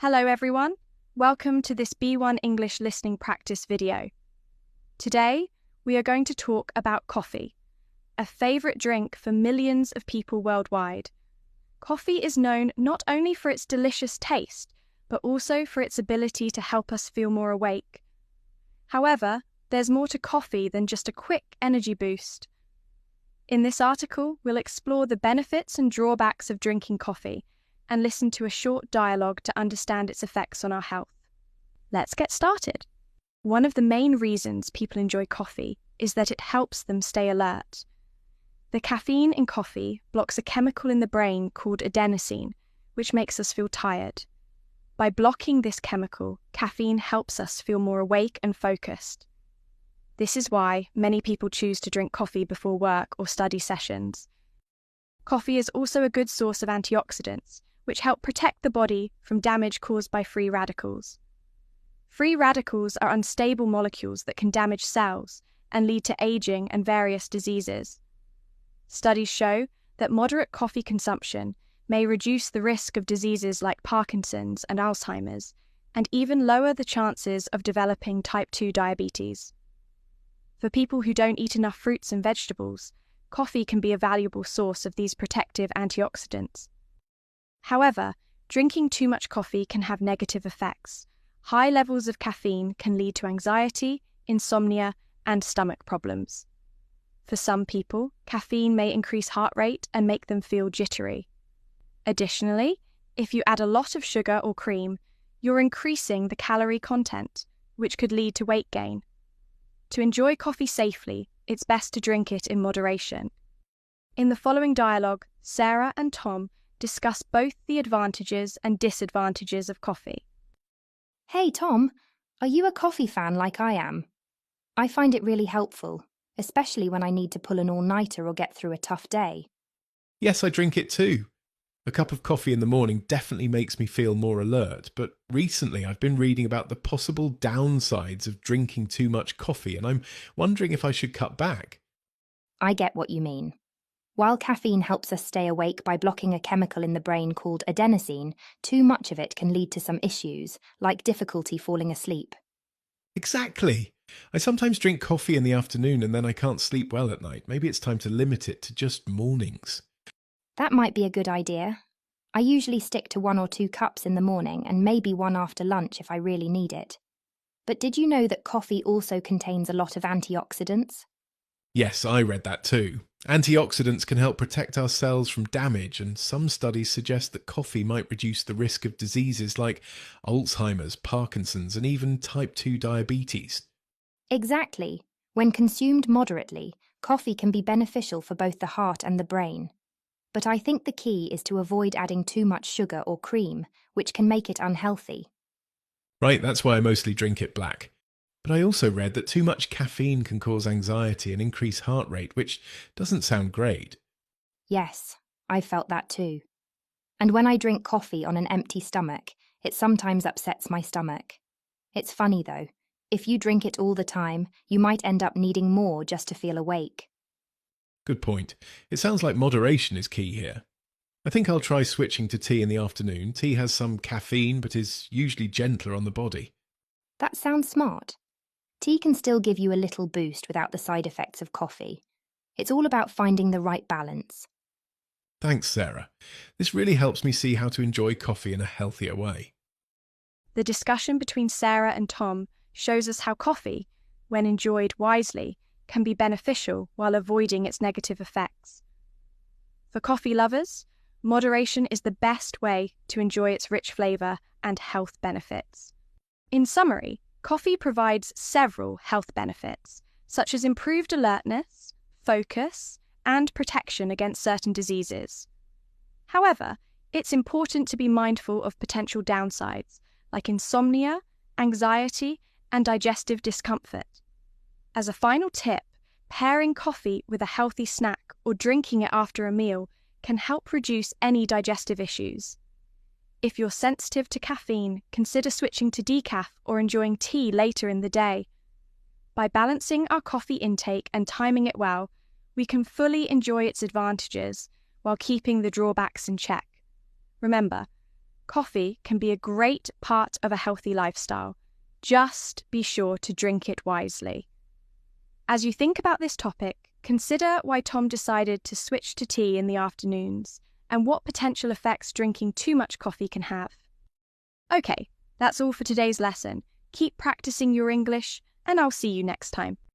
Hello everyone, welcome to this B1 English listening practice video. Today, we are going to talk about coffee, a favourite drink for millions of people worldwide. Coffee is known not only for its delicious taste, but also for its ability to help us feel more awake. However, there's more to coffee than just a quick energy boost. In this article, we'll explore the benefits and drawbacks of drinking coffee, and listen to a short dialogue to understand its effects on our health. Let's get started. One of the main reasons people enjoy coffee is that it helps them stay alert. The caffeine in coffee blocks a chemical in the brain called adenosine, which makes us feel tired. By blocking this chemical, caffeine helps us feel more awake and focused. This is why many people choose to drink coffee before work or study sessions. Coffee is also a good source of antioxidants, which help protect the body from damage caused by free radicals. Free radicals are unstable molecules that can damage cells and lead to aging and various diseases. Studies show that moderate coffee consumption may reduce the risk of diseases like Parkinson's and Alzheimer's, and even lower the chances of developing type 2 diabetes. For people who don't eat enough fruits and vegetables, coffee can be a valuable source of these protective antioxidants. However, drinking too much coffee can have negative effects. High levels of caffeine can lead to anxiety, insomnia, and stomach problems. For some people, caffeine may increase heart rate and make them feel jittery. Additionally, if you add a lot of sugar or cream, you're increasing the calorie content, which could lead to weight gain. To enjoy coffee safely, it's best to drink it in moderation. In the following dialogue, Sarah and Tom discuss both the advantages and disadvantages of coffee. Hey Tom, are you a coffee fan like I am? I find it really helpful, especially when I need to pull an all-nighter or get through a tough day. Yes, I drink it too. A cup of coffee in the morning definitely makes me feel more alert, but recently I've been reading about the possible downsides of drinking too much coffee, and I'm wondering if I should cut back. I get what you mean. While caffeine helps us stay awake by blocking a chemical in the brain called adenosine, too much of it can lead to some issues, like difficulty falling asleep. Exactly. I sometimes drink coffee in the afternoon and then I can't sleep well at night. Maybe it's time to limit it to just mornings. That might be a good idea. I usually stick to 1 or 2 cups in the morning and maybe one after lunch if I really need it. But did you know that coffee also contains a lot of antioxidants? Yes, I read that too. Antioxidants can help protect our cells from damage, and some studies suggest that coffee might reduce the risk of diseases like Alzheimer's, Parkinson's, and even type 2 diabetes. Exactly. When consumed moderately, coffee can be beneficial for both the heart and the brain. But I think the key is to avoid adding too much sugar or cream, which can make it unhealthy. Right, that's why I mostly drink it black. But I also read that too much caffeine can cause anxiety and increase heart rate, which doesn't sound great. Yes, I've felt that too. And when I drink coffee on an empty stomach, it sometimes upsets my stomach. It's funny though. If you drink it all the time, you might end up needing more just to feel awake. Good point. It sounds like moderation is key here. I think I'll try switching to tea in the afternoon. Tea has some caffeine, but is usually gentler on the body. That sounds smart. Tea can still give you a little boost without the side effects of coffee. It's all about finding the right balance. Thanks, Sarah. This really helps me see how to enjoy coffee in a healthier way. The discussion between Sarah and Tom shows us how coffee, when enjoyed wisely, can be beneficial while avoiding its negative effects. For coffee lovers, moderation is the best way to enjoy its rich flavour and health benefits. In summary, coffee provides several health benefits, such as improved alertness, focus, and protection against certain diseases. However, it's important to be mindful of potential downsides, like insomnia, anxiety, and digestive discomfort. As a final tip, pairing coffee with a healthy snack or drinking it after a meal can help reduce any digestive issues. If you're sensitive to caffeine, consider switching to decaf or enjoying tea later in the day. By balancing our coffee intake and timing it well, we can fully enjoy its advantages while keeping the drawbacks in check. Remember, coffee can be a great part of a healthy lifestyle. Just be sure to drink it wisely. As you think about this topic, consider why Tom decided to switch to tea in the afternoons and what potential effects drinking too much coffee can have. Okay, that's all for today's lesson. Keep practicing your English, and I'll see you next time.